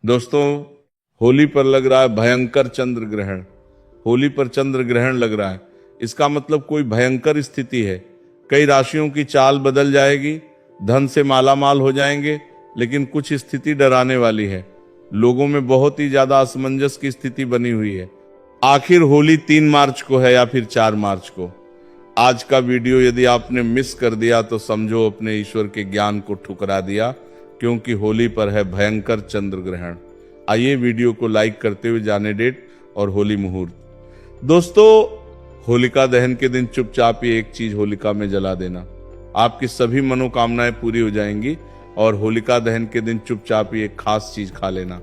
दोस्तों, होली पर लग रहा है भयंकर चंद्र ग्रहण। होली पर चंद्र ग्रहण लग रहा है, इसका मतलब कोई भयंकर स्थिति है। कई राशियों की चाल बदल जाएगी, धन से मालामाल हो जाएंगे, लेकिन कुछ स्थिति डराने वाली है। लोगों में बहुत ही ज्यादा असमंजस की स्थिति बनी हुई है। आखिर होली 3 मार्च को है या फिर 4 मार्च को? आज का वीडियो यदि आपने मिस कर दिया तो समझो अपने ईश्वर के ज्ञान को ठुकरा दिया, क्योंकि होली पर है भयंकर चंद्र ग्रहण। आइए वीडियो को लाइक करते हुए जाने डेट और होली मुहूर्त। दोस्तों, होलिका दहन के दिन चुपचाप ही एक चीज होलिका में जला देना, आपकी सभी मनोकामनाएं पूरी हो जाएंगी। और होलिका दहन के दिन चुपचाप ही एक खास चीज खा लेना,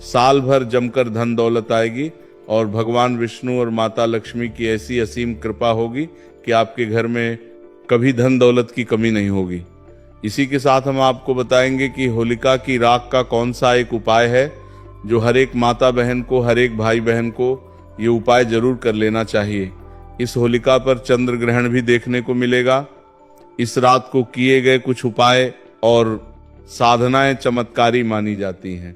साल भर जमकर धन दौलत आएगी और भगवान विष्णु और माता लक्ष्मी की ऐसी असीम कृपा होगी कि आपके घर में कभी धन दौलत की कमी नहीं होगी। इसी के साथ हम आपको बताएंगे कि होलिका की राख का कौन सा एक उपाय है जो हर एक माता बहन को, हर एक भाई बहन को ये उपाय जरूर कर लेना चाहिए। इस होलिका पर चंद्र ग्रहण भी देखने को मिलेगा। इस रात को किए गए कुछ उपाय और साधनाएं चमत्कारी मानी जाती हैं।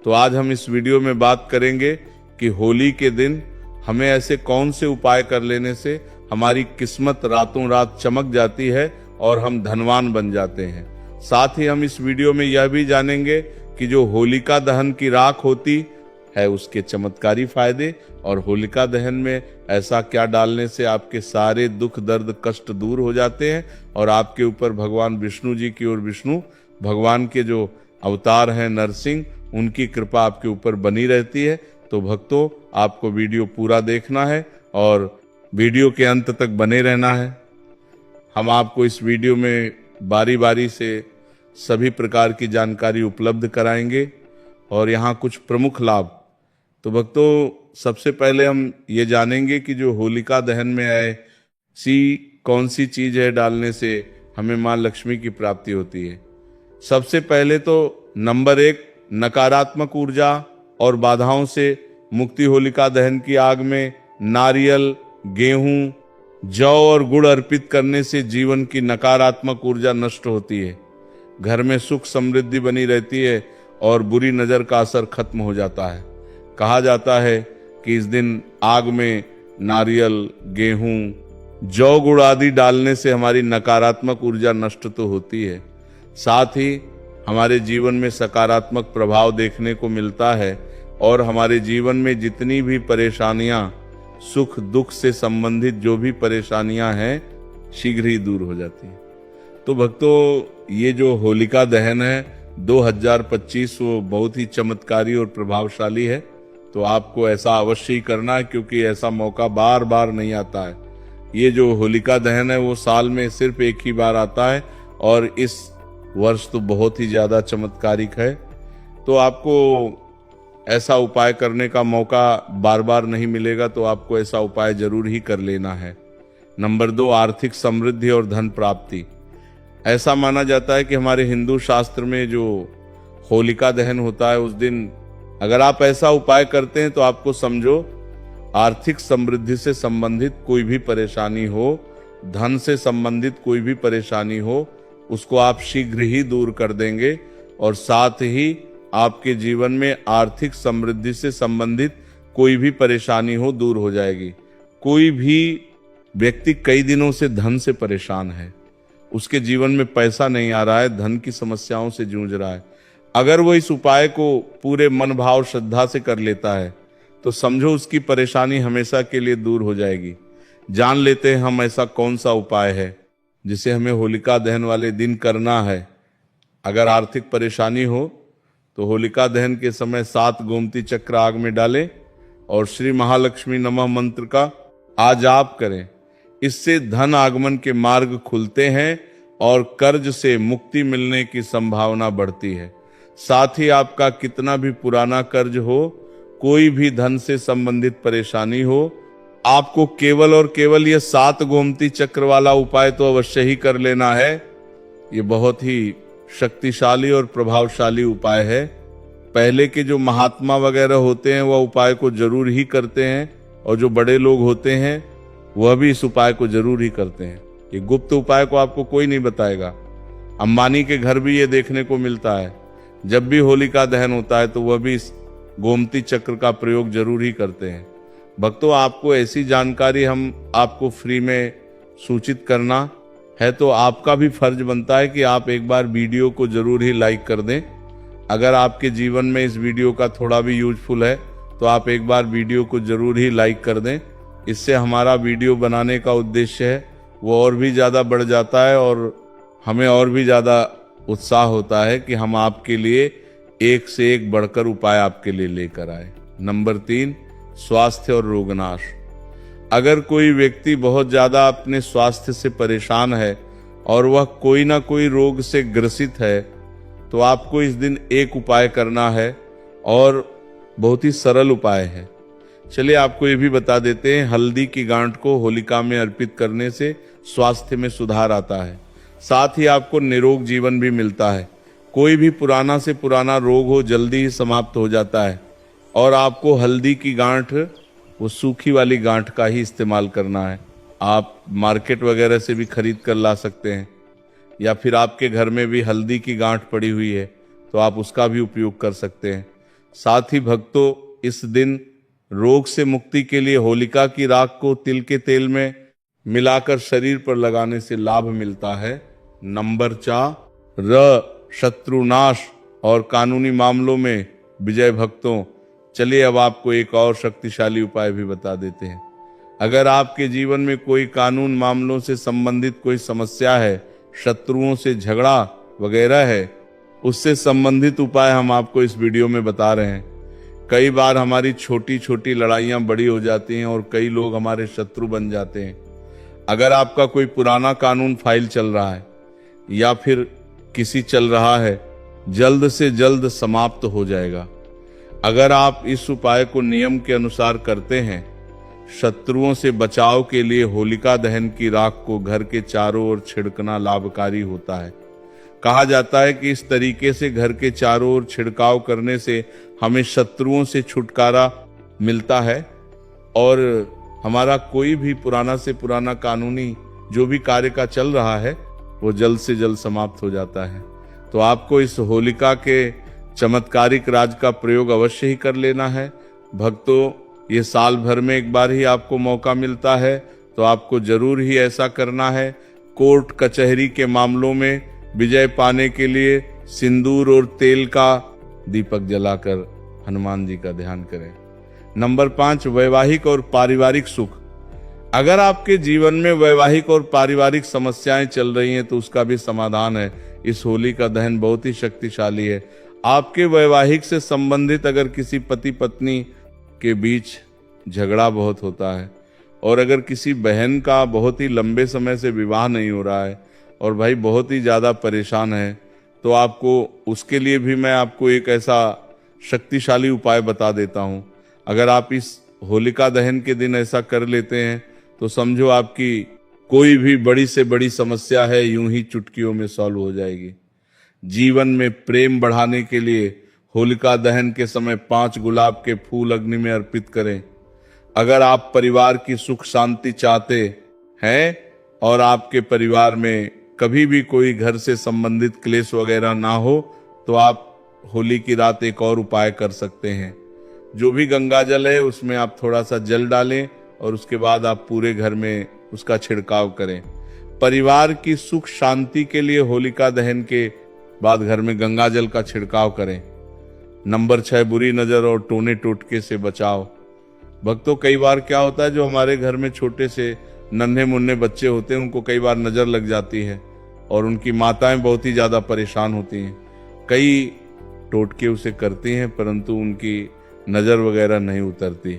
तो आज हम इस वीडियो में बात करेंगे कि होली के दिन हमें ऐसे कौन से उपाय कर लेने से हमारी किस्मत रातों रात चमक जाती है और हम धनवान बन जाते हैं। साथ ही हम इस वीडियो में यह भी जानेंगे कि जो होलिका दहन की राख होती है उसके चमत्कारी फायदे, और होलिका दहन में ऐसा क्या डालने से आपके सारे दुख दर्द कष्ट दूर हो जाते हैं और आपके ऊपर भगवान विष्णु जी की, और विष्णु भगवान के जो अवतार हैं नरसिंह, उनकी कृपा आपके ऊपर बनी रहती है। तो भक्तों, आपको वीडियो पूरा देखना है और वीडियो के अंत तक बने रहना है। हम आपको इस वीडियो में बारी बारी से सभी प्रकार की जानकारी उपलब्ध कराएंगे और यहाँ कुछ प्रमुख लाभ। तो भक्तों, सबसे पहले हम ये जानेंगे कि जो होलिका दहन में ऐसी कौन सी चीज है डालने से हमें मां लक्ष्मी की प्राप्ति होती है। सबसे पहले तो नंबर 1, नकारात्मक ऊर्जा और बाधाओं से मुक्ति। होलिका दहन की आग में नारियल, गेहूं, जौ और गुड़ अर्पित करने से जीवन की नकारात्मक ऊर्जा नष्ट होती है, घर में सुख समृद्धि बनी रहती है और बुरी नजर का असर खत्म हो जाता है। कहा जाता है कि इस दिन आग में नारियल, गेहूं, जौ गुड़ आदि डालने से हमारी नकारात्मक ऊर्जा नष्ट तो होती है, साथ ही हमारे जीवन में सकारात्मक प्रभाव देखने को मिलता है और हमारे जीवन में जितनी भी परेशानियां, सुख दुख से संबंधित जो भी परेशानियां हैं, शीघ्र ही दूर हो जाती हैं। तो भक्तों, ये जो होलिका दहन है 2025 वो बहुत ही चमत्कारी और प्रभावशाली है। तो आपको ऐसा अवश्य ही करना है, क्योंकि ऐसा मौका बार बार नहीं आता है। ये जो होलिका दहन है वो साल में सिर्फ एक ही बार आता है और इस वर्ष तो बहुत ही ज्यादा चमत्कारिक है। तो आपको ऐसा उपाय करने का मौका बार बार नहीं मिलेगा, तो आपको ऐसा उपाय जरूर ही कर लेना है। नंबर 2, आर्थिक समृद्धि और धन प्राप्ति। ऐसा माना जाता है कि हमारे हिंदू शास्त्र में जो होलिका दहन होता है उस दिन अगर आप ऐसा उपाय करते हैं तो आपको समझो आर्थिक समृद्धि से संबंधित कोई भी परेशानी हो, धन से संबंधित कोई भी परेशानी हो, उसको आप शीघ्र ही दूर कर देंगे और साथ ही आपके जीवन में आर्थिक समृद्धि से संबंधित कोई भी परेशानी हो दूर हो जाएगी। कोई भी व्यक्ति कई दिनों से धन से परेशान है, उसके जीवन में पैसा नहीं आ रहा है, धन की समस्याओं से जूझ रहा है, अगर वो इस उपाय को पूरे मन भाव श्रद्धा से कर लेता है तो समझो उसकी परेशानी हमेशा के लिए दूर हो जाएगी। जान लेते हैं हम ऐसा कौन सा उपाय है जिसे हमें होलिका दहन वाले दिन करना है। अगर आर्थिक परेशानी हो तो होलिका दहन के समय 7 गोमती चक्र आग में डालें और श्री महालक्ष्मी नमः मंत्र का आज आप करें। इससे धन आगमन के मार्ग खुलते हैं और कर्ज से मुक्ति मिलने की संभावना बढ़ती है। साथ ही आपका कितना भी पुराना कर्ज हो, कोई भी धन से संबंधित परेशानी हो, आपको केवल और केवल ये 7 गोमती चक्र वाला उपाय तो अवश्य ही कर लेना है। ये बहुत ही शक्तिशाली और प्रभावशाली उपाय है। पहले के जो महात्मा वगैरह होते हैं वह उपाय को जरूर ही करते हैं और जो बड़े लोग होते हैं वह भी इस उपाय को जरूर ही करते हैं। ये गुप्त उपाय को आपको कोई नहीं बताएगा। अंबानी के घर भी ये देखने को मिलता है। जब भी होलिका दहन होता है तो वह भी इस गोमती चक्र का प्रयोग जरूर ही करते हैं। भक्तों, आपको ऐसी जानकारी हम आपको फ्री में सूचित करना है तो आपका भी फर्ज बनता है कि आप एक बार वीडियो को जरूर ही लाइक कर दें। अगर आपके जीवन में इस वीडियो का थोड़ा भी यूजफुल है तो आप एक बार वीडियो को जरूर ही लाइक कर दें। इससे हमारा वीडियो बनाने का उद्देश्य है वो और भी ज़्यादा बढ़ जाता है और हमें और भी ज़्यादा उत्साह होता है कि हम आपके लिए एक से एक बढ़कर उपाय आपके लिए लेकर आए। नंबर 3, स्वास्थ्य और रोगनाश। अगर कोई व्यक्ति बहुत ज़्यादा अपने स्वास्थ्य से परेशान है और वह कोई ना कोई रोग से ग्रसित है तो आपको इस दिन एक उपाय करना है और बहुत ही सरल उपाय है। चलिए आपको ये भी बता देते हैं, हल्दी की गांठ को होलिका में अर्पित करने से स्वास्थ्य में सुधार आता है, साथ ही आपको निरोग जीवन भी मिलता है। कोई भी पुराना से पुराना रोग हो जल्दी ही समाप्त हो जाता है। और आपको हल्दी की गांठ, वो सूखी वाली गांठ का ही इस्तेमाल करना है। आप मार्केट वगैरह से भी खरीद कर ला सकते हैं या फिर आपके घर में भी हल्दी की गांठ पड़ी हुई है तो आप उसका भी उपयोग कर सकते हैं। साथ ही भक्तों, इस दिन रोग से मुक्ति के लिए होलिका की राख को तिल के तेल में मिलाकर शरीर पर लगाने से लाभ मिलता है। नंबर 4, शत्रुनाश और कानूनी मामलों में विजय। भक्तों, चलिए अब आपको एक और शक्तिशाली उपाय भी बता देते हैं। अगर आपके जीवन में कोई कानून मामलों से संबंधित कोई समस्या है, शत्रुओं से झगड़ा वगैरह है, उससे संबंधित उपाय हम आपको इस वीडियो में बता रहे हैं। कई बार हमारी छोटी छोटी लड़ाइयां बड़ी हो जाती हैं और कई लोग हमारे शत्रु बन जाते हैं। अगर आपका कोई पुराना कानून फाइल चल रहा है या फिर किसी चल रहा है, जल्द से जल्द समाप्त हो जाएगा। अगर आप इस उपाय को नियम के अनुसार करते हैं, शत्रुओं से बचाव के लिए होलिका दहन की राख को घर के चारों ओर छिड़कना लाभकारी होता है। कहा जाता है कि इस तरीके से घर के चारों ओर छिड़काव करने से हमें शत्रुओं से छुटकारा मिलता है और हमारा कोई भी पुराना से पुराना कानूनी जो भी कार्य का चल रहा है वो जल्द से जल्द समाप्त हो जाता है। तो आपको इस होलिका के चमत्कारिक राज का प्रयोग अवश्य ही कर लेना है। भक्तों, ये साल भर में एक बार ही आपको मौका मिलता है तो आपको जरूर ही ऐसा करना है। कोर्ट कचहरी के मामलों में विजय पाने के लिए सिंदूर और तेल का दीपक जलाकर हनुमान जी का ध्यान करें। नंबर 5, वैवाहिक और पारिवारिक सुख। अगर आपके जीवन में वैवाहिक और पारिवारिक समस्याएं चल रही हैं तो उसका भी समाधान है। इस होली का दहन बहुत ही शक्तिशाली है। आपके वैवाहिक से संबंधित अगर किसी पति पत्नी के बीच झगड़ा बहुत होता है और अगर किसी बहन का बहुत ही लंबे समय से विवाह नहीं हो रहा है और भाई बहुत ही ज़्यादा परेशान है, तो आपको उसके लिए भी मैं आपको एक ऐसा शक्तिशाली उपाय बता देता हूँ। अगर आप इस होलिका दहन के दिन ऐसा कर लेते हैं तो समझो आपकी कोई भी बड़ी से बड़ी समस्या है यूं ही चुटकियों में सॉल्व हो जाएगी। जीवन में प्रेम बढ़ाने के लिए होलिका दहन के समय 5 गुलाब के फूल अग्नि में अर्पित करें। अगर आप परिवार की सुख शांति चाहते हैं और आपके परिवार में कभी भी कोई घर से संबंधित क्लेश वगैरह ना हो तो आप होली की रात एक और उपाय कर सकते हैं। जो भी गंगा जल है उसमें आप थोड़ा सा जल डालें और उसके बाद आप पूरे घर में उसका छिड़काव करें। परिवार की सुख शांति के लिए होलिका दहन के बाद घर में गंगा जल का छिड़काव करें। नंबर 6, बुरी नजर और टोने टोटके से बचाव। भक्तों, कई बार क्या होता है, जो हमारे घर में छोटे से नन्हे मुन्ने बच्चे होते हैं उनको कई बार नजर लग जाती है और उनकी माताएं बहुत ही ज्यादा परेशान होती हैं। कई टोटके उसे करती हैं परंतु उनकी नजर वगैरह नहीं उतरती।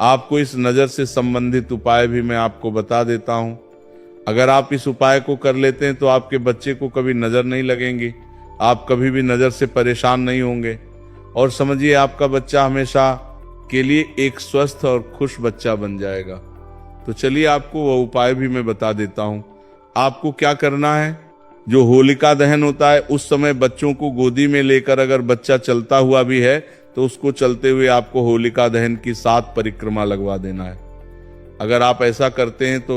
आपको इस नजर से संबंधित उपाय भी मैं आपको बता देता हूं। अगर आप इस उपाय को कर लेते हैं तो आपके बच्चे को कभी नजर नहीं लगेंगी, आप कभी भी नजर से परेशान नहीं होंगे और समझिए आपका बच्चा हमेशा के लिए एक स्वस्थ और खुश बच्चा बन जाएगा। तो चलिए आपको वह उपाय भी मैं बता देता हूं। आपको क्या करना है, जो होलिका दहन होता है उस समय बच्चों को गोदी में लेकर अगर बच्चा चलता हुआ भी है तो उसको चलते हुए आपको होलिका दहन की 7 परिक्रमा लगवा देना है। अगर आप ऐसा करते हैं तो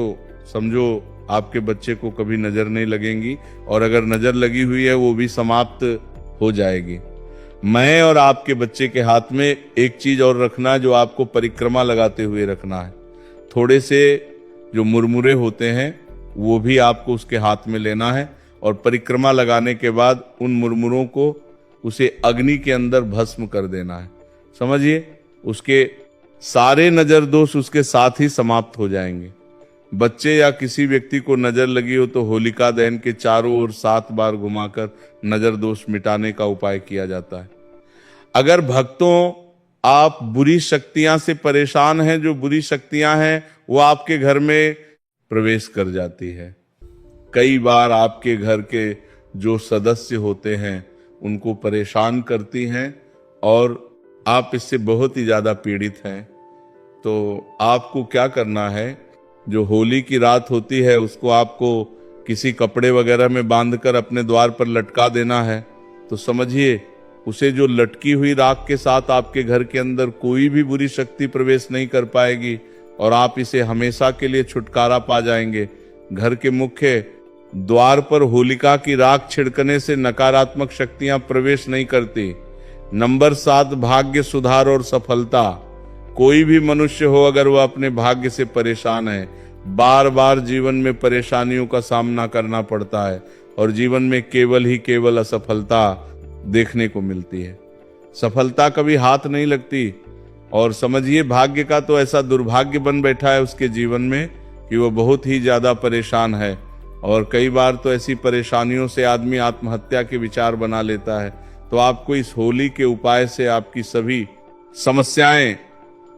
समझो आपके बच्चे को कभी नजर नहीं लगेंगी और अगर नजर लगी हुई है वो भी समाप्त हो जाएगी। मैं और आपके बच्चे के हाथ में एक चीज और रखना है जो आपको परिक्रमा लगाते हुए रखना है। थोड़े से जो मुरमुरे होते हैं वो भी आपको उसके हाथ में लेना है और परिक्रमा लगाने के बाद उन मुरमुरों को उसे अग्नि के अंदर भस्म कर देना है। समझिए, उसके सारे नजर दोष उसके साथ ही समाप्त हो जाएंगे। बच्चे या किसी व्यक्ति को नजर लगी हो तो होलिका दहन के चारों ओर 7 बार घुमाकर नजर दोष मिटाने का उपाय किया जाता है। अगर भक्तों आप बुरी शक्तियां से परेशान हैं, जो बुरी शक्तियां हैं वो आपके घर में प्रवेश कर जाती है। कई बार आपके घर के जो सदस्य होते हैं उनको परेशान करती हैं और आप इससे बहुत ही ज्यादा पीड़ित हैं। तो आपको क्या करना है, जो होली की रात होती है उसको आपको किसी कपड़े वगैरह में बांधकर अपने द्वार पर लटका देना है। तो समझिए, उसे जो लटकी हुई राख के साथ आपके घर के अंदर कोई भी बुरी शक्ति प्रवेश नहीं कर पाएगी और आप इसे हमेशा के लिए छुटकारा पा जाएंगे। घर के मुख्य द्वार पर होलिका की राख छिड़कने से नकारात्मक शक्तियां प्रवेश नहीं करती। नंबर 7, भाग्य सुधार और सफलता। कोई भी मनुष्य हो, अगर वह अपने भाग्य से परेशान है, बार बार जीवन में परेशानियों का सामना करना पड़ता है और जीवन में केवल ही केवल असफलता देखने को मिलती है। सफलता कभी हाथ नहीं लगती और समझिए, भाग्य का तो ऐसा दुर्भाग्य बन बैठा है उसके जीवन में कि वह बहुत ही ज्यादा परेशान है और कई बार तो ऐसी परेशानियों से आदमी आत्महत्या के विचार बना लेता है। तो आपको इस होली के उपाय से आपकी सभी समस्याएं,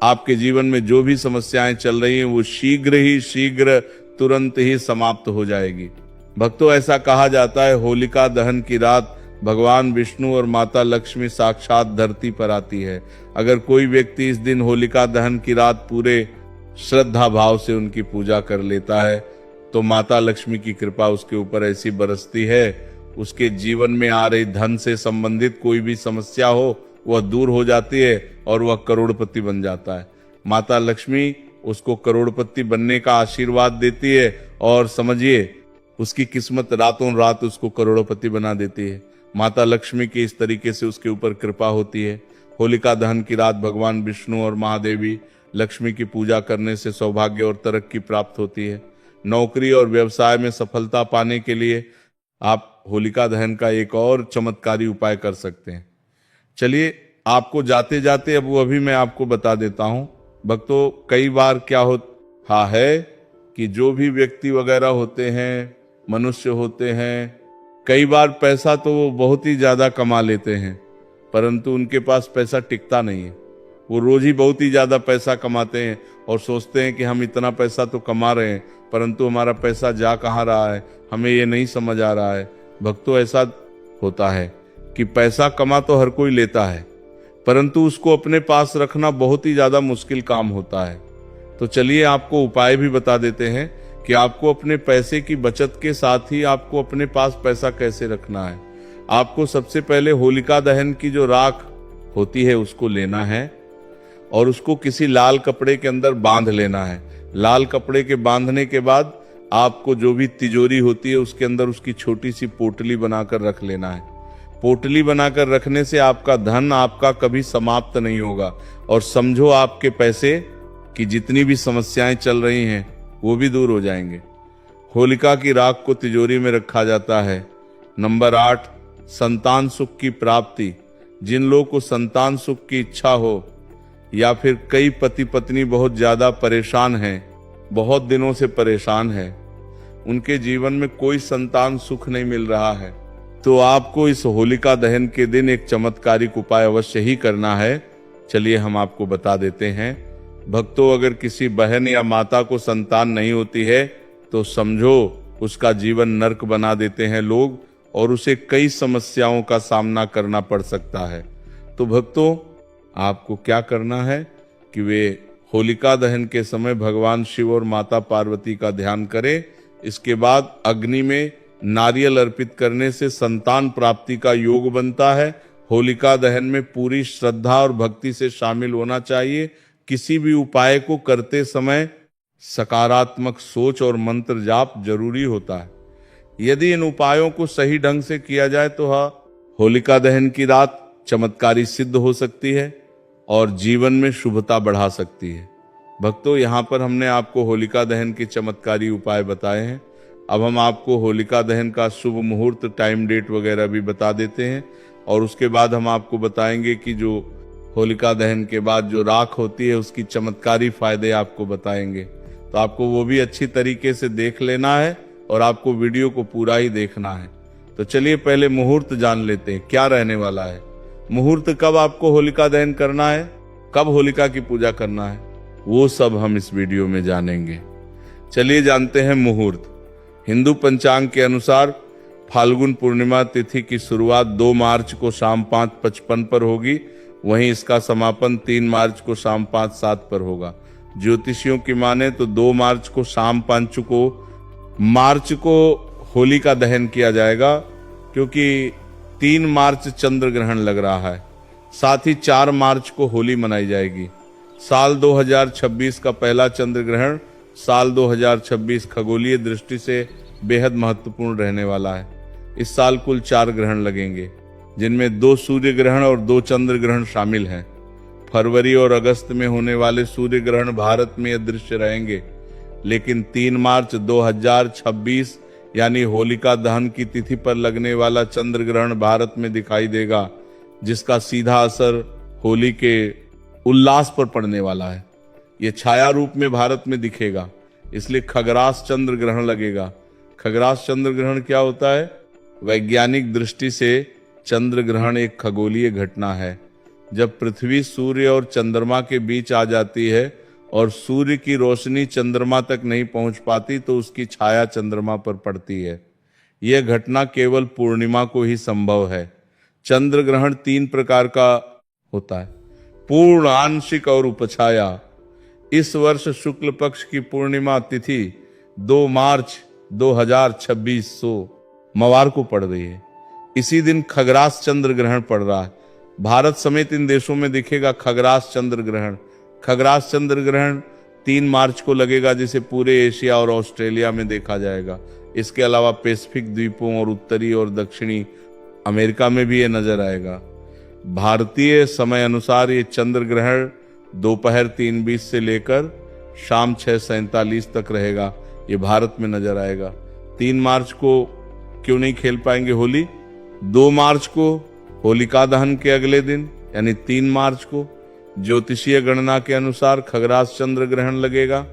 आपके जीवन में जो भी समस्याएं चल रही हैं वो शीघ्र तुरंत ही समाप्त हो जाएगी। भक्तों, ऐसा कहा जाता है होलिका दहन की रात भगवान विष्णु और माता लक्ष्मी साक्षात धरती पर आती है। अगर कोई व्यक्ति इस दिन होलिका दहन की रात पूरे श्रद्धा भाव से उनकी पूजा कर लेता है तो माता लक्ष्मी की कृपा उसके ऊपर ऐसी बरसती है, उसके जीवन में आ रही धन से संबंधित कोई भी समस्या हो वह दूर हो जाती है और वह करोड़पति बन जाता है। माता लक्ष्मी उसको करोड़पति बनने का आशीर्वाद देती है और समझिए, उसकी किस्मत रातों रात उसको करोड़पति बना देती है। माता लक्ष्मी की इस तरीके से उसके ऊपर कृपा होती है। होलिका दहन की रात भगवान विष्णु और महादेवी लक्ष्मी की पूजा करने से सौभाग्य और तरक्की प्राप्त होती है। नौकरी और व्यवसाय में सफलता पाने के लिए आप होलिका दहन का एक और चमत्कारी उपाय कर सकते हैं। चलिए, आपको जाते जाते अब वो अभी मैं आपको बता देता हूं। भक्तों, कई बार क्या होता है कि जो भी व्यक्ति वगैरह होते हैं, मनुष्य होते हैं, कई बार पैसा तो वो बहुत ही ज्यादा कमा लेते हैं परंतु उनके पास पैसा टिकता नहीं है। वो रोज ही बहुत ही ज्यादा पैसा कमाते हैं और सोचते हैं कि हम इतना पैसा तो कमा रहे हैं परंतु हमारा पैसा जा कहाँ रहा है, हमें ये नहीं समझ आ रहा है। भक्तों, ऐसा होता है कि पैसा कमा तो हर कोई लेता है परंतु उसको अपने पास रखना बहुत ही ज्यादा मुश्किल काम होता है। तो चलिए, आपको उपाय भी बता देते हैं कि आपको अपने पैसे की बचत के साथ ही आपको अपने पास पैसा कैसे रखना है। आपको सबसे पहले होलिका दहन की जो राख होती है उसको लेना है और उसको किसी लाल कपड़े के अंदर बांध लेना है। लाल कपड़े के बांधने के बाद आपको जो भी तिजोरी होती है उसके अंदर उसकी छोटी सी पोटली बनाकर रख लेना है। पोटली बनाकर रखने से आपका धन आपका कभी समाप्त नहीं होगा और समझो, आपके पैसे की जितनी भी समस्याएं चल रही हैं वो भी दूर हो जाएंगे। होलिका की राख को तिजोरी में रखा जाता है। नंबर 8, संतान सुख की प्राप्ति। जिन लोगों को संतान सुख की इच्छा हो या फिर कई पति पत्नी बहुत ज्यादा परेशान हैं, बहुत दिनों से परेशान है, उनके जीवन में कोई संतान सुख नहीं मिल रहा है, तो आपको इस होलिका दहन के दिन एक चमत्कारिक उपाय अवश्य ही करना है। चलिए, हम आपको बता देते हैं। भक्तों, अगर किसी बहन या माता को संतान नहीं होती है तो समझो उसका जीवन नर्क बना देते हैं लोग और उसे कई समस्याओं का सामना करना पड़ सकता है। तो भक्तों, आपको क्या करना है कि वे होलिका दहन के समय भगवान शिव और माता पार्वती का ध्यान करें। इसके बाद अग्नि में नारियल अर्पित करने से संतान प्राप्ति का योग बनता है। होलिका दहन में पूरी श्रद्धा और भक्ति से शामिल होना चाहिए। किसी भी उपाय को करते समय सकारात्मक सोच और मंत्र जाप जरूरी होता है। यदि इन उपायों को सही ढंग से किया जाए तो होलिका दहन की रात चमत्कारी सिद्ध हो सकती है और जीवन में शुभता बढ़ा सकती है। भक्तों, यहाँ पर हमने आपको होलिका दहन के चमत्कारी उपाय बताए हैं। अब हम आपको होलिका दहन का शुभ मुहूर्त, टाइम, डेट वगैरह भी बता देते हैं और उसके बाद हम आपको बताएंगे कि जो होलिका दहन के बाद जो राख होती है उसकी चमत्कारी फायदे आपको बताएंगे। तो आपको वो भी अच्छी तरीके से देख लेना है और आपको वीडियो को पूरा ही देखना है। तो चलिए पहले मुहूर्त जान लेते हैं क्या रहने वाला है। मुहूर्त कब आपको होलिका दहन करना है, कब होलिका की पूजा करना है, वो सब हम इस वीडियो में जानेंगे। चलिए जानते हैं मुहूर्त। हिंदू पंचांग के अनुसार फाल्गुन पूर्णिमा तिथि की शुरुआत 2 मार्च को शाम 5:55 पर होगी। वहीं इसका समापन 3 मार्च को शाम 5:07 पर होगा। ज्योतिषियों की माने तो 2 मार्च को शाम 5 को मार्च को होलिका दहन किया जाएगा, क्योंकि 3 मार्च चंद्र ग्रहण लग रहा है। साथ ही 4 मार्च को होली मनाई जाएगी। साल 2026 का पहला चंद्र ग्रहण साल 2026 खगोलीय दृष्टि से बेहद महत्वपूर्ण रहने वाला है। इस साल कुल 4 ग्रहण लगेंगे, जिनमें 2 सूर्य ग्रहण और 2 चंद्र ग्रहण शामिल हैं। फरवरी और अगस्त में होने वाले सूर्य ग्रहण भारत में अदृश्य रहेंगे, लेकिन 3 मार्च 2026 यानी होलिका दहन की तिथि पर लगने वाला चंद्र ग्रहण भारत में दिखाई देगा, जिसका सीधा असर होली के उल्लास पर पड़ने वाला है। ये छाया रूप में भारत में दिखेगा, इसलिए खगरास चंद्र ग्रहण लगेगा। खगरास चंद्र ग्रहण क्या होता है? वैज्ञानिक दृष्टि से चंद्र ग्रहण एक खगोलीय घटना है। जब पृथ्वी सूर्य और चंद्रमा के बीच आ जाती है और सूर्य की रोशनी चंद्रमा तक नहीं पहुंच पाती तो उसकी छाया चंद्रमा पर पड़ती है। यह घटना केवल पूर्णिमा को ही संभव है। चंद्र ग्रहण 3 प्रकार का होता है: पूर्ण, आंशिक और उपछाया। इस वर्ष शुक्ल पक्ष की पूर्णिमा तिथि 2 मार्च 2026 मवार को पड़ रही है। इसी दिन खगरास चंद्र ग्रहण पड़ रहा है। भारत समेत इन देशों में दिखेगा खगरास चंद्र ग्रहण। खगरास चंद्र ग्रहण 3 मार्च को लगेगा, जिसे पूरे एशिया और ऑस्ट्रेलिया में देखा जाएगा। इसके अलावा पैसिफिक द्वीपों और उत्तरी और दक्षिणी अमेरिका में भी ये नजर आएगा। भारतीय समय अनुसार ये चंद्र ग्रहण दोपहर 3:20 से लेकर शाम 6:47 तक रहेगा। ये भारत में नजर आएगा। 3 मार्च को क्यों नहीं खेल पाएंगे होली? 2 मार्च को होलिका दहन के अगले दिन यानी 3 मार्च को ज्योतिषीय गणना के अनुसार खगरास चंद्र ग्रहण लगेगा।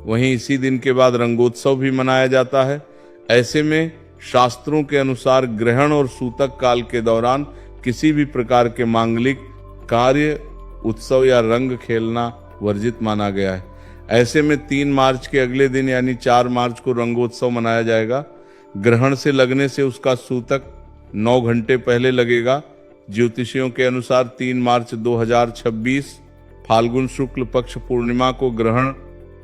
वहीं इसी दिन के बाद रंगोत्सव भी मनाया जाता है। ऐसे में शास्त्रों के अनुसार ग्रहण और सूतक काल के दौरान किसी भी प्रकार के मांगलिक कार्य, उत्सव या रंग खेलना वर्जित माना गया है। ऐसे में 3 मार्च के अगले दिन यानी 4 मार्च को रंगोत्सव मनाया जाएगा। ग्रहण से लगने से उसका सूतक 9 घंटे पहले लगेगा। ज्योतिषियों के अनुसार 3 मार्च 2026 फाल्गुन शुक्ल पक्ष पूर्णिमा को ग्रहण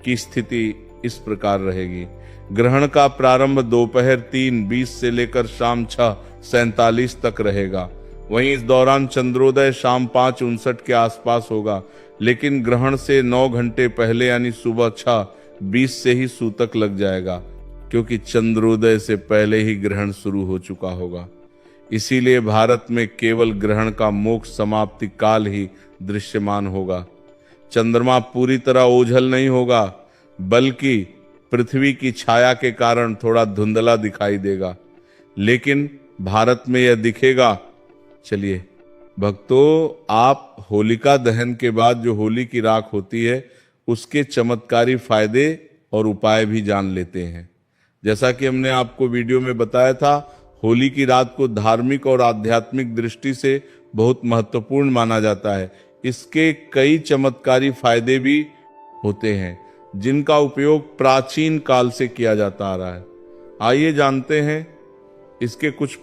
की स्थिति इस प्रकार रहेगी। ग्रहण का प्रारंभ दोपहर 3:20 से लेकर शाम 6:47 तक रहेगा। वहीं इस दौरान चंद्रोदय शाम 5:59 के आसपास होगा, लेकिन ग्रहण से 9 घंटे पहले यानी सुबह 6:20 से ही सूतक लग जाएगा, क्योंकि चंद्रोदय से पहले ही ग्रहण शुरू हो चुका होगा। इसीलिए भारत में केवल ग्रहण का मोक्ष समाप्ति काल ही दृश्यमान होगा। चंद्रमा पूरी तरह ओझल नहीं होगा, बल्कि पृथ्वी की छाया के कारण थोड़ा धुंधला दिखाई देगा, लेकिन भारत में यह दिखेगा। चलिए भक्तों, आप होलिका दहन के बाद जो होली की राख होती है उसके चमत्कारी फायदे और उपाय भी जान लेते हैं। जैसा कि हमने आपको वीडियो में बताया था, होली की रात को धार्मिक और आध्यात्मिक दृष्टि से बहुत महत्वपूर्ण माना जाता है। इसके कई चमत्कारी फायदे भी होते हैं, जिनका उपयोग प्राचीन काल से किया जाता आ रहा है। आइए जानते हैं इसके कुछ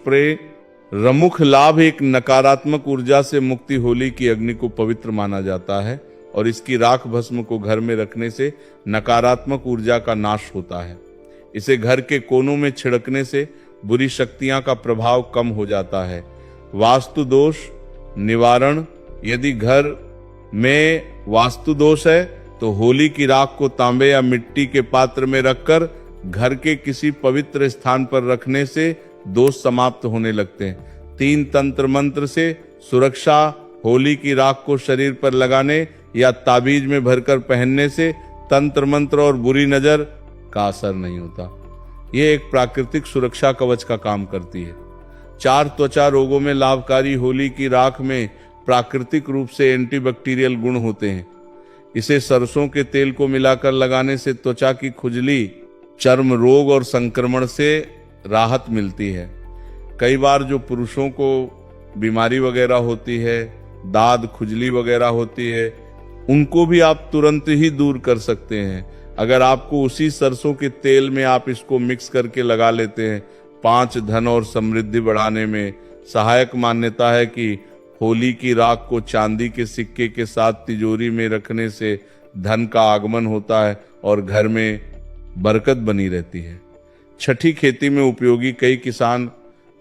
प्रमुख लाभ। एक नकारात्मक ऊर्जा से मुक्ति। होली की अग्नि को पवित्र माना जाता है और इसकी राख भस्म को घर में रखने से नकारात्मक ऊर्जा का नाश होता है। इसे घर के कोनों में छिड़कने से बुरी शक्तियां का प्रभाव कम हो जाता है। वास्तु दोष निवारण। यदि घर में वास्तु दोष है तो होली की राख को तांबे या मिट्टी के पात्र में रखकर घर के किसी पवित्र स्थान पर रखने से दोष समाप्त होने लगते हैं। 3 तंत्र मंत्र से सुरक्षा होली की राख को शरीर पर लगाने या ताबीज में भरकर पहनने से तंत्र मंत्र और बुरी नजर का असर नहीं होता। यह एक प्राकृतिक सुरक्षा कवच का काम करती है। 4 त्वचा रोगों में लाभकारी होली की राख में प्राकृतिक रूप से एंटीबैक्टीरियल गुण होते हैं। इसे सरसों के तेल को मिलाकर लगाने से त्वचा की खुजली, चर्म रोग और संक्रमण से राहत मिलती है। कई बार जो पुरुषों को बीमारी वगैरह होती है, दाद खुजली वगैरह होती है, उनको भी आप तुरंत ही दूर कर सकते हैं अगर आपको उसी सरसों के तेल में आप इसको मिक्स करके लगा लेते हैं। 5 धन और समृद्धि बढ़ाने में सहायक मान्यता है कि होली की राख को चांदी के सिक्के के साथ तिजोरी में रखने से धन का आगमन होता है और घर में बरकत बनी रहती है। छठी खेती में उपयोगी कई किसान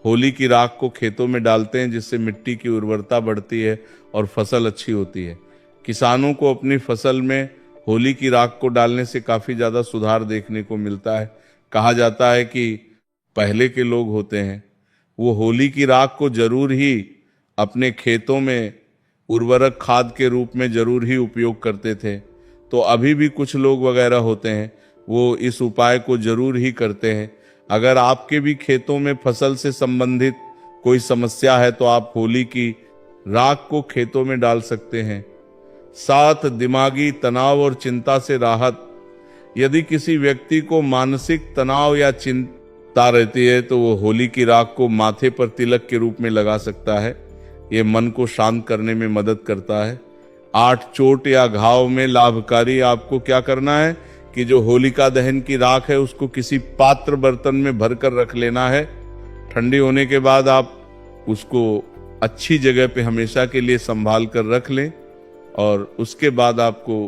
होली की राख को खेतों में डालते हैं, जिससे मिट्टी की उर्वरता बढ़ती है और फसल अच्छी होती है। किसानों को अपनी फसल में होली की राख को डालने से काफी ज्यादा सुधार देखने को मिलता है। कहा जाता है कि पहले के लोग होते हैं वो होली की राख को जरूर ही अपने खेतों में उर्वरक खाद के रूप में जरूर ही उपयोग करते थे। तो अभी भी कुछ लोग वगैरह होते हैं वो इस उपाय को जरूर ही करते हैं। अगर आपके भी खेतों में फसल से संबंधित कोई समस्या है तो आप होली की राख को खेतों में डाल सकते हैं। 7 दिमागी तनाव और चिंता से राहत। यदि किसी व्यक्ति को मानसिक तनाव या चिंता रहती है तो वो होली की राख को माथे पर तिलक के रूप में लगा सकता है। ये मन को शांत करने में मदद करता है। 8 चोट या घाव में लाभकारी। आपको क्या करना है कि जो होलिका दहन की राख है उसको किसी पात्र बर्तन में भरकर रख लेना है। ठंडी होने के बाद आप उसको अच्छी जगह पे हमेशा के लिए संभाल कर रख लें और उसके बाद आपको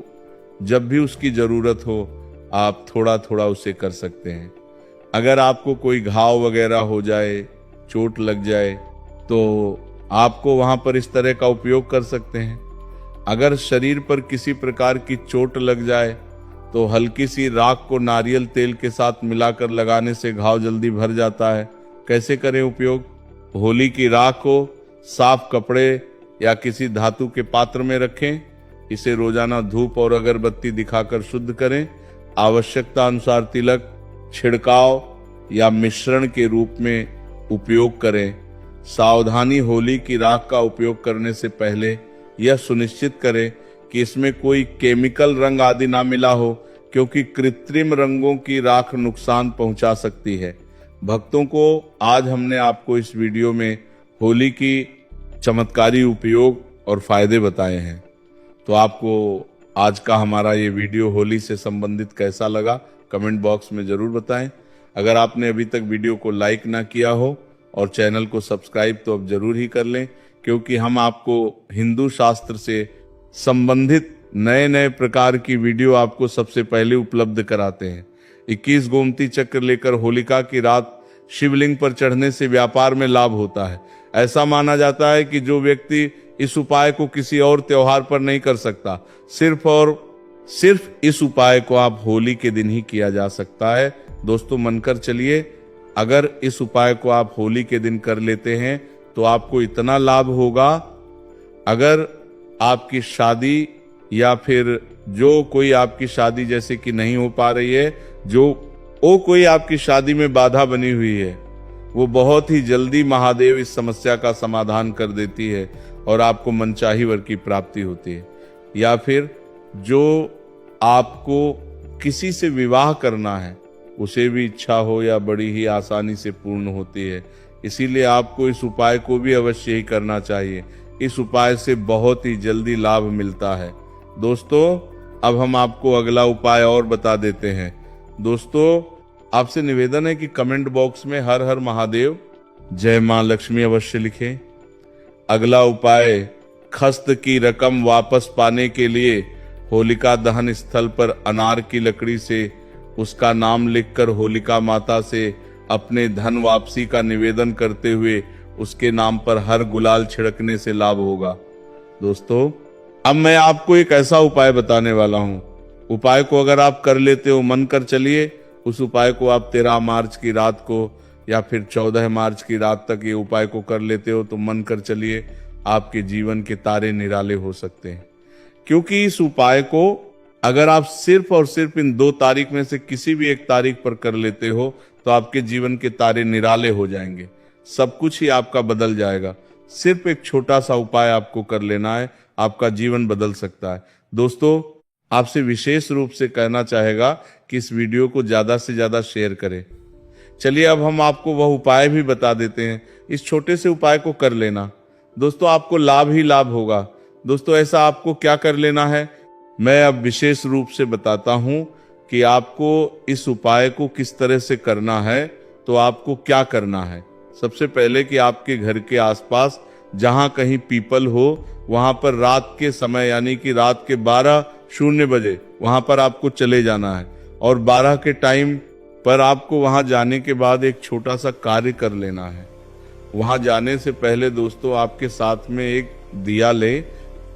जब भी उसकी जरूरत हो आप थोड़ा थोड़ा उसे कर सकते हैं। अगर आपको कोई घाव वगैरह हो जाए, चोट लग जाए तो आपको वहां पर इस तरह का उपयोग कर सकते हैं। अगर शरीर पर किसी प्रकार की चोट लग जाए तो हल्की सी राख को नारियल तेल के साथ मिलाकर लगाने से घाव जल्दी भर जाता है। कैसे करें उपयोग? होली की राख को साफ कपड़े या किसी धातु के पात्र में रखें। इसे रोजाना धूप और अगरबत्ती दिखाकर शुद्ध करें। आवश्यकता अनुसार तिलक, छिड़काव या मिश्रण के रूप में उपयोग करें। सावधानी, होली की राख का उपयोग करने से पहले यह सुनिश्चित करें कि इसमें कोई केमिकल रंग आदि ना मिला हो, क्योंकि कृत्रिम रंगों की राख नुकसान पहुंचा सकती है। भक्तों को आज हमने आपको इस वीडियो में होली की चमत्कारी उपयोग और फायदे बताए हैं। तो आपको आज का हमारा ये वीडियो होली से संबंधित कैसा लगा कमेंट बॉक्स में जरूर बताएं। अगर आपने अभी तक वीडियो को लाइक ना किया हो और चैनल को सब्सक्राइब तो अब जरूर ही कर लें, क्योंकि हम आपको हिंदू शास्त्र से संबंधित नए नए प्रकार की वीडियो आपको सबसे पहले उपलब्ध कराते हैं। 21 गोमती चक्र लेकर होलिका की रात शिवलिंग पर चढ़ने से व्यापार में लाभ होता है। ऐसा माना जाता है कि जो व्यक्ति इस उपाय को किसी और त्योहार पर नहीं कर सकता, सिर्फ और सिर्फ इस उपाय को आप होली के दिन ही किया जा सकता है। दोस्तों मनकर चलिए, अगर इस उपाय को आप होली के दिन कर लेते हैं तो आपको इतना लाभ होगा। अगर आपकी शादी या फिर जो कोई आपकी शादी जैसे कि नहीं हो पा रही है, जो कोई आपकी शादी में बाधा बनी हुई है, वो बहुत ही जल्दी महादेव इस समस्या का समाधान कर देती है और आपको मनचाही वर की प्राप्ति होती है। या फिर जो आपको किसी से विवाह करना है उसे भी इच्छा हो या बड़ी ही आसानी से पूर्ण होती है। इसीलिए आपको इस उपाय को भी अवश्य ही करना चाहिए। इस उपाय से बहुत ही जल्दी लाभ मिलता है। दोस्तों अब हम आपको अगला उपाय और बता देते हैं। दोस्तों आपसे निवेदन है कि कमेंट बॉक्स में हर हर महादेव, जय मां लक्ष्मी अवश्य लिखें। अगला उपाय, खस्त की रकम वापस पाने के लिए होलिका दहन स्थल पर अनार की लकड़ी से उसका नाम लिखकर होलिका माता से अपने धन वापसी का निवेदन करते हुए उसके नाम पर हर गुलाल छिड़कने से लाभ होगा। दोस्तों अब मैं आपको एक ऐसा उपाय बताने वाला हूं। उपाय को अगर आप कर लेते हो, मन कर चलिए, उस उपाय को आप 13 मार्च की रात को या फिर 14 मार्च की रात तक ये उपाय को कर लेते हो तो मन कर चलिए आपके जीवन के तारे निराले हो सकते हैं। क्योंकि इस उपाय को अगर आप सिर्फ और सिर्फ इन 2 तारीख में से किसी भी एक तारीख पर कर लेते हो तो आपके जीवन के तारे निराले हो जाएंगे, सब कुछ ही आपका बदल जाएगा। सिर्फ एक छोटा सा उपाय आपको कर लेना है, आपका जीवन बदल सकता है। दोस्तों, आपसे विशेष रूप से कहना चाहेगा कि इस वीडियो को ज्यादा से ज्यादा शेयर करें। चलिए अब हम आपको वह उपाय भी बता देते हैं। इस छोटे से उपाय को कर लेना दोस्तों, आपको लाभ ही लाभ होगा। दोस्तों, ऐसा आपको क्या कर लेना है, मैं अब विशेष रूप से बताता हूं कि आपको इस उपाय को किस तरह से करना है। तो आपको क्या करना है, सबसे पहले कि आपके घर के आसपास जहां कहीं पीपल हो वहां पर रात के समय यानी कि रात के 12:00 बजे वहां पर आपको चले जाना है। और 12 के टाइम पर आपको वहां जाने के बाद एक छोटा सा कार्य कर लेना है। वहां जाने से पहले दोस्तों आपके साथ में एक दिया ले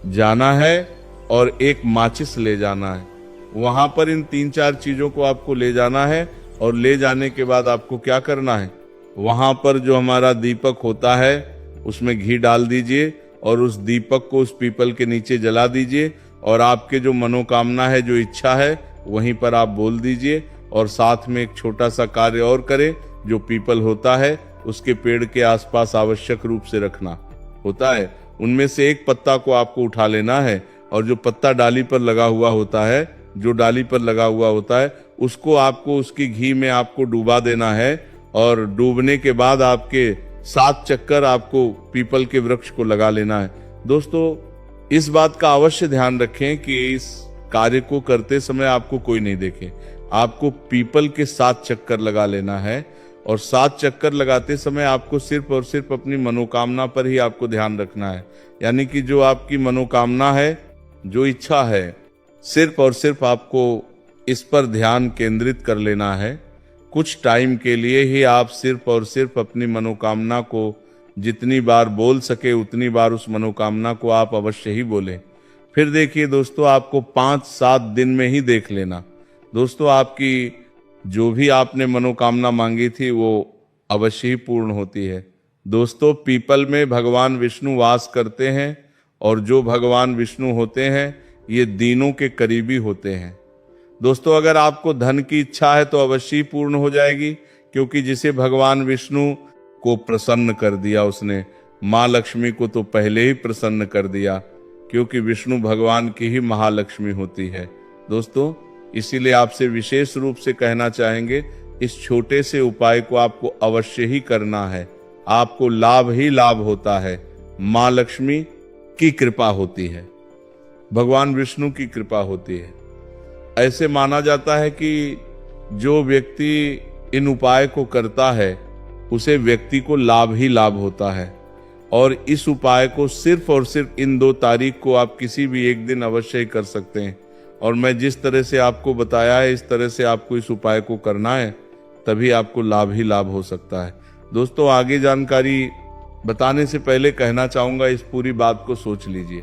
जाना है और एक माचिस ले जाना है। वहां पर इन 3-4 चीजों को आपको ले जाना है और ले जाने के बाद आपको क्या करना है, वहां पर जो हमारा दीपक होता है उसमें घी डाल दीजिए और उस दीपक को उस पीपल के नीचे जला दीजिए और आपके जो मनोकामना है, जो इच्छा है, वहीं पर आप बोल दीजिए। और साथ में एक छोटा सा कार्य और करें, जो पीपल होता है उसके पेड़ के आसपास आवश्यक रूप से रखना होता है। उनमें से एक पत्ता को आपको उठा लेना है और जो पत्ता डाली पर लगा हुआ होता है, जो डाली पर लगा हुआ होता है, उसको आपको उसकी घी में आपको डुबा देना है। और डूबने के बाद आपके 7 चक्कर आपको पीपल के वृक्ष को लगा लेना है। दोस्तों, इस बात का अवश्य ध्यान रखें कि इस कार्य को करते समय आपको कोई नहीं देखे। आपको पीपल के 7 चक्कर लगा लेना है और 7 चक्कर लगाते समय आपको सिर्फ और सिर्फ अपनी मनोकामना पर ही आपको ध्यान रखना है। यानी कि जो आपकी मनोकामना है, जो इच्छा है, सिर्फ और सिर्फ आपको इस पर ध्यान केंद्रित कर लेना है। कुछ टाइम के लिए ही आप सिर्फ और सिर्फ अपनी मनोकामना को जितनी बार बोल सके उतनी बार उस मनोकामना को आप अवश्य ही बोलें। फिर देखिए दोस्तों, आपको 5-7 दिन में ही देख लेना। दोस्तों, आपकी जो भी आपने मनोकामना मांगी थी वो अवश्य ही पूर्ण होती है। दोस्तों, पीपल में भगवान विष्णु वास करते हैं और जो भगवान विष्णु होते हैं ये दीनों के करीबी होते हैं। दोस्तों, अगर आपको धन की इच्छा है तो अवश्य ही पूर्ण हो जाएगी, क्योंकि जिसे भगवान विष्णु को प्रसन्न कर दिया उसने माँ लक्ष्मी को तो पहले ही प्रसन्न कर दिया, क्योंकि विष्णु भगवान की ही महालक्ष्मी होती है। दोस्तों, इसीलिए आपसे विशेष रूप से कहना चाहेंगे, इस छोटे से उपाय को आपको अवश्य ही करना है। आपको लाभ ही लाभ होता है। माँ लक्ष्मी की कृपा होती है, भगवान विष्णु की कृपा होती है। ऐसे माना जाता है कि जो व्यक्ति इन उपाय को करता है उसे व्यक्ति को लाभ ही लाभ होता है। और इस उपाय को सिर्फ और सिर्फ इन 2 तारीख को आप किसी भी एक दिन अवश्य ही कर सकते हैं। और मैं जिस तरह से आपको बताया है इस तरह से आपको इस उपाय को करना है, तभी आपको लाभ ही लाभ हो सकता है। दोस्तों, आगे जानकारी बताने से पहले कहना चाहूंगा, इस पूरी बात को सोच लीजिए।